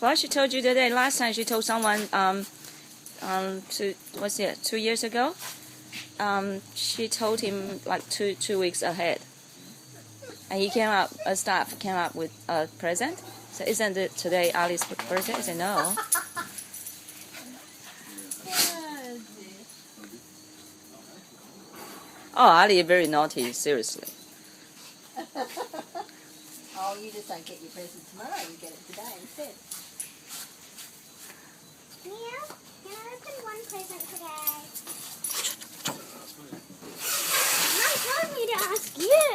Well, she told you today. Last time she told someone, what's it, 2 years ago? She told him like two weeks ahead. And he came up, a staff came up with a present. So isn't it today Ali's birthday? I said, no. Oh, Ali is very naughty, seriously. Oh, you just don't get your present tomorrow, you get it today instead. Meow, can I open one present today? Mom told me to ask you.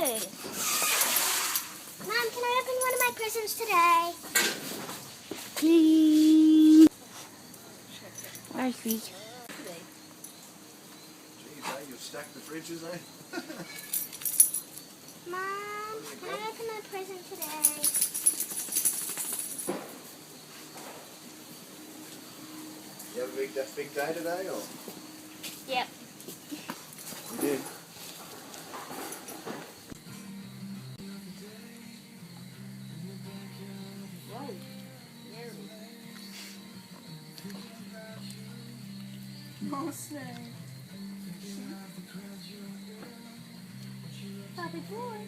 Mom, can I open one of my presents today? Please. Hi, sweet. Geez, you've stacked the fridges, eh? Mom, can I open my present today? You have a big day today, or? Yep. You did. Whoa, Mary. Bobby boy.